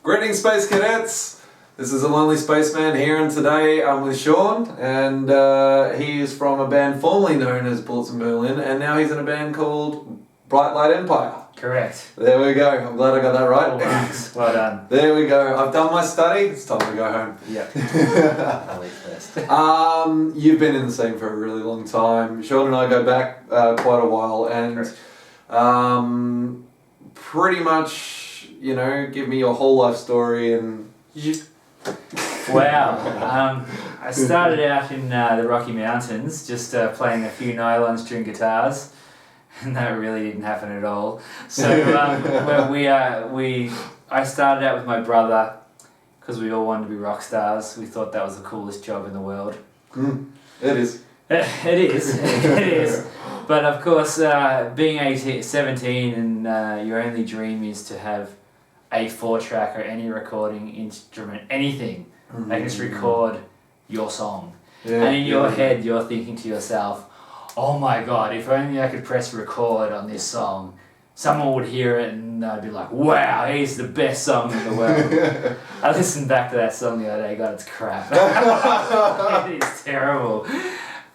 Greetings, Space Cadets! This is a Lonely Spaceman here, and today I'm with Sean, and he is from a band formerly known as Bullets in Berlin, and now he's in a band called Bright Light Empire. Correct. There we go. I'm glad I got that right. All right. Well done. There we go. I've done my study. It's time to go home. Yep. I'll leave first. You've been in the scene for a really long time. Sean and I go back quite a while, and pretty much, you know, give me your whole life story and. Wow. I started out in the Rocky Mountains, just playing a few nylon string guitars, and that really didn't happen at all. So I started out with my brother because we all wanted to be rock stars. We thought that was the coolest job in the world. It is. It is. But of course, being 17 and your only dream is to have a 4-track or any recording instrument, anything. They can just record your song. Yeah, and in your head, you're thinking to yourself, oh my God, if only I could press record on this song, someone would hear it and they'd be like, wow, he's the best song in the world. I listened back to that song the other day, God, it's crap. It is terrible.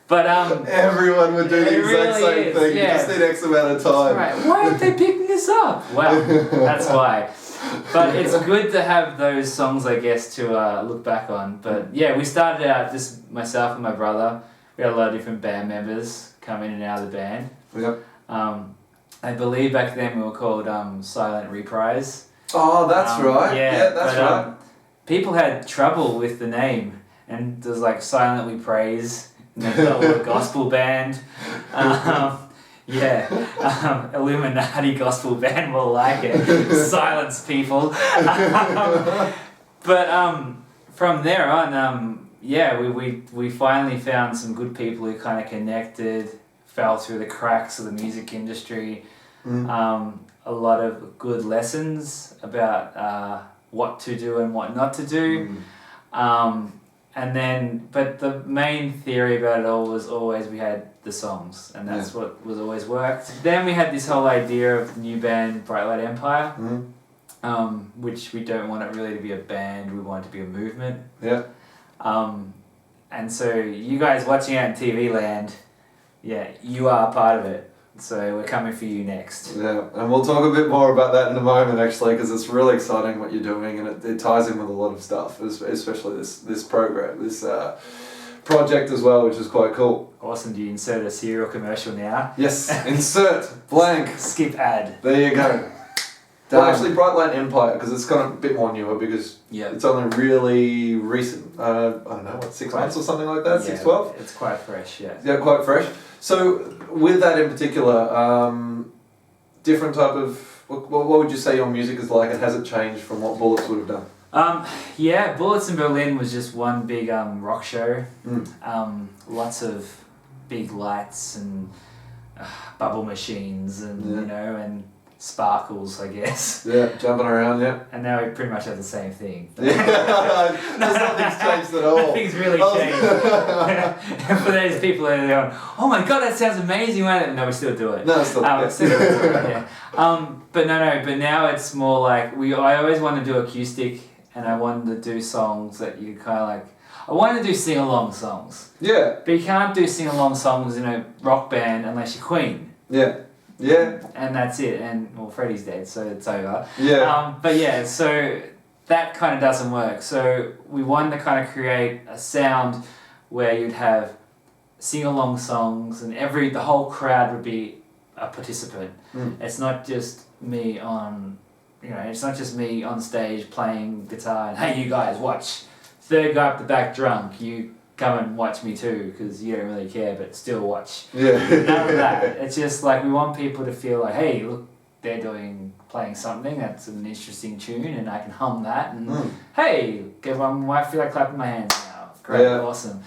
But everyone would do the exact same thing. Yeah. You just need X amount of time. Right. Why aren't they picking this up? Well, that's why. But it's good to have those songs, I guess, to look back on. But yeah, we started out just myself and my brother. We had a lot of different band members come in and out of the band. Yep. I believe back then we were called Silent Reprise. Oh, that's right. Yeah, that's right. People had trouble with the name, and there's like Silent We Praise. And they got a gospel band. Illuminati gospel band will like it. Silence people. But from there on, we finally found some good people who kind of connected, fell through the cracks of the music industry. A lot of good lessons about what to do and what not to do. But the main theory about it all was always we had the songs, and that's what was always worked. Then we had this whole idea of the new band, Bright Light Empire, which we don't want it really to be a band, we want it to be a movement. Yeah. And so you guys watching out in TV land, you are a part of it. So we're coming for you next. Yeah, and we'll talk a bit more about that in a moment, actually, because it's really exciting what you're doing, and it ties in with a lot of stuff, especially this program, this project as well, which is quite cool. Awesome. Do you insert a serial commercial now? Yes. Insert blank. Skip ad. There you go. Well, actually, Bright Light Empire, because it's kind of a bit more newer, because it's only really recent. I don't know, 6 months or something like that? 6-12? It's quite fresh, yeah. Yeah, quite fresh. So, with that in particular, different type of... What would you say your music is like, and has it changed from what Bullets would have done? Bullets in Berlin was just one big rock show. Lots of big lights and bubble machines and, you know, and sparkles, I guess. Yeah, jumping around, yeah. And now we pretty much have the same thing. Nothing's changed at all. Nothing's really changed. And for those people that are going, oh my God, that sounds amazing. No, we still do it. No, still do it. But now it's more like, I always wanted to do acoustic, and I wanted to do songs that you kind of like, I wanted to do sing-along songs. Yeah. But you can't do sing-along songs in a rock band unless you're Queen. Yeah. Yeah. And that's it. And, well, Freddie's dead, so it's over. Yeah. So that kind of doesn't work. So we wanted to kind of create a sound where you'd have sing-along songs, and the whole crowd would be a participant. It's not just me on stage playing guitar and, hey, you guys, watch. Third guy up the back drunk, you come and watch me too, because you don't really care, but still watch. Yeah. None of that. It's just like we want people to feel like, hey, look, they're playing something that's an interesting tune, and I can hum that, and hey, everyone might feel like clapping my hands now. Great, awesome.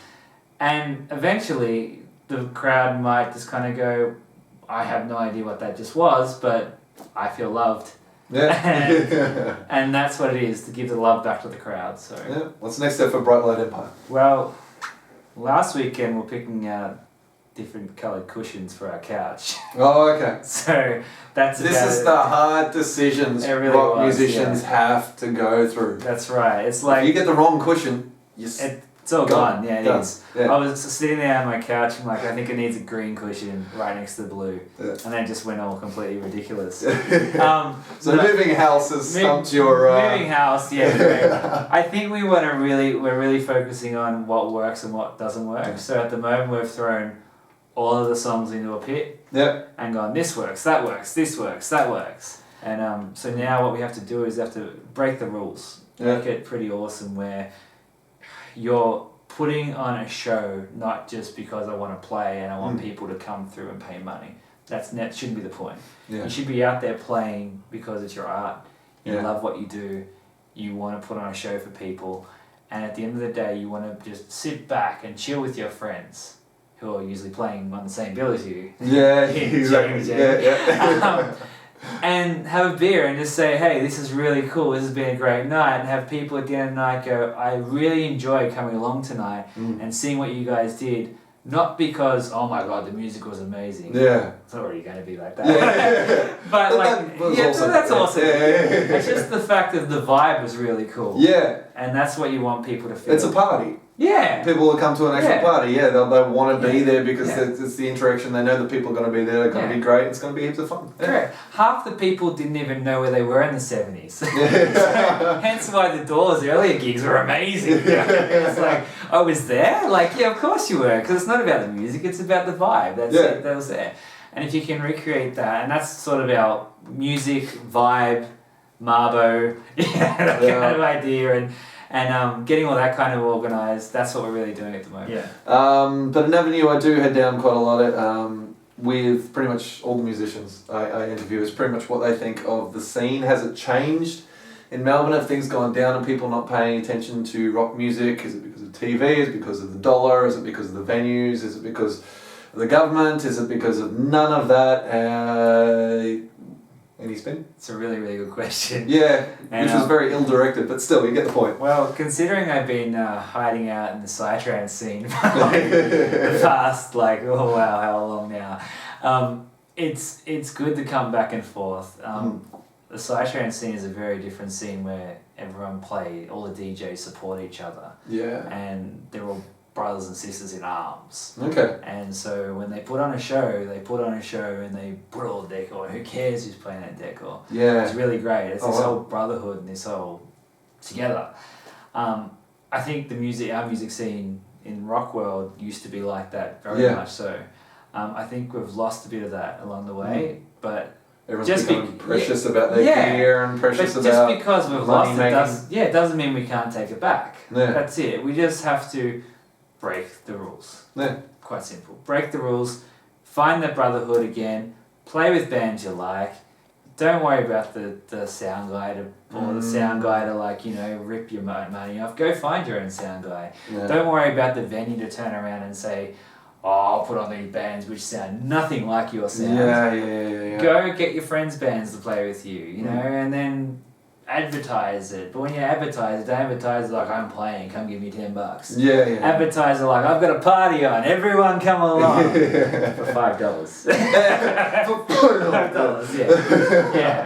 And eventually, the crowd might just kind of go, I have no idea what that just was, but I feel loved. Yeah. And that's what it is, to give the love back to the crowd. So what's the next step for Bright Light Empire? Well, last weekend we're picking out different coloured cushions for our couch. Oh, okay. So that's This is the hard decisions rock musicians have to go through. That's right. It's like if you get the wrong cushion, it's all gone. Yeah, it is. Yeah. I was sitting there on my couch and like, I think it needs a green cushion right next to the blue, and then it just went all completely ridiculous. So moving house has stumped your. Moving house, yeah. I think we're really focusing on what works and what doesn't work. So at the moment we've thrown all of the songs into a pit. Yep. And gone, this works, that works, this works, that works. And so now what we have to do is have to break the rules. Yeah. Make it pretty awesome where you're putting on a show not just because I want to play and I want people to come through and pay money. That shouldn't be the point. Yeah. You should be out there playing because it's your art. You Yeah. love what you do. You want to put on a show for people. And at the end of the day, you want to just sit back and chill with your friends who are usually playing on the same bill as you. Yeah, exactly. Yeah. And have a beer and just say, hey, this is really cool, this has been a great night, and have people at the end of the night go, I really enjoyed coming along tonight and seeing what you guys did, not because, oh my god, the music was amazing. Yeah. It's already going to be like that. Yeah. But like, that's awesome. Yeah. It's just the fact that the vibe was really cool. Yeah. And that's what you want people to feel. It's a party. Yeah. People will come to an actual party, they'll want to be there because Yeah. it's the interaction, they know that people are going to be there, they're going to be great, it's going to be heaps of fun. Yeah. Correct. Half the people didn't even know where they were in the 70s. So, hence why the Doors' earlier gigs were amazing. It's like, I was there? Like, yeah, of course you were, because it's not about the music, it's about the vibe. That's it, that was there. And if you can recreate that, and that's sort of our music, vibe, Marbo, that kind of idea, and getting all that kind of organised, that's what we're really doing at the moment. Yeah. But an avenue I do head down quite a lot with pretty much all the musicians I interview is pretty much what they think of the scene. Has it changed in Melbourne? Have things gone down and people not paying attention to rock music? Is it because of TV? Is it because of the dollar? Is it because of the venues? Is it because of the government? Is it because of none of that? Any spin? It's a really, really good question. Yeah, which was very ill-directed, but still, you get the point. Well, considering I've been hiding out in the psytrance scene for the past, oh wow, how long now? It's good to come back and forth. The psytrance scene is a very different scene where everyone all the DJs support each other. Yeah. And they're all brothers and sisters in arms. Okay. And so when they put on a show and they put all the decor. Who cares who's playing that decor? Yeah. It's really great. It's this whole brotherhood and this whole together. I think our music scene in rock world used to be like that very much so. I think we've lost a bit of that along the way, but everyone's becoming precious about their gear and precious about just because we've lost it doesn't mean we can't take it back. Yeah. That's it. We just have to break the rules. Yeah. Quite simple. Break the rules, find that brotherhood again, play with bands you like. Don't worry about the sound guy to rip your money off. Go find your own sound guy. Yeah. Don't worry about the venue to turn around and say, I'll put on these bands which sound nothing like your sound. Yeah. Go get your friends' bands to play with you, and then advertise it. But when you advertise it, don't advertise it like I'm playing, come give me $10. Yeah. Advertise it like I've got a party on, everyone come along for $5. $5, yeah. Yeah.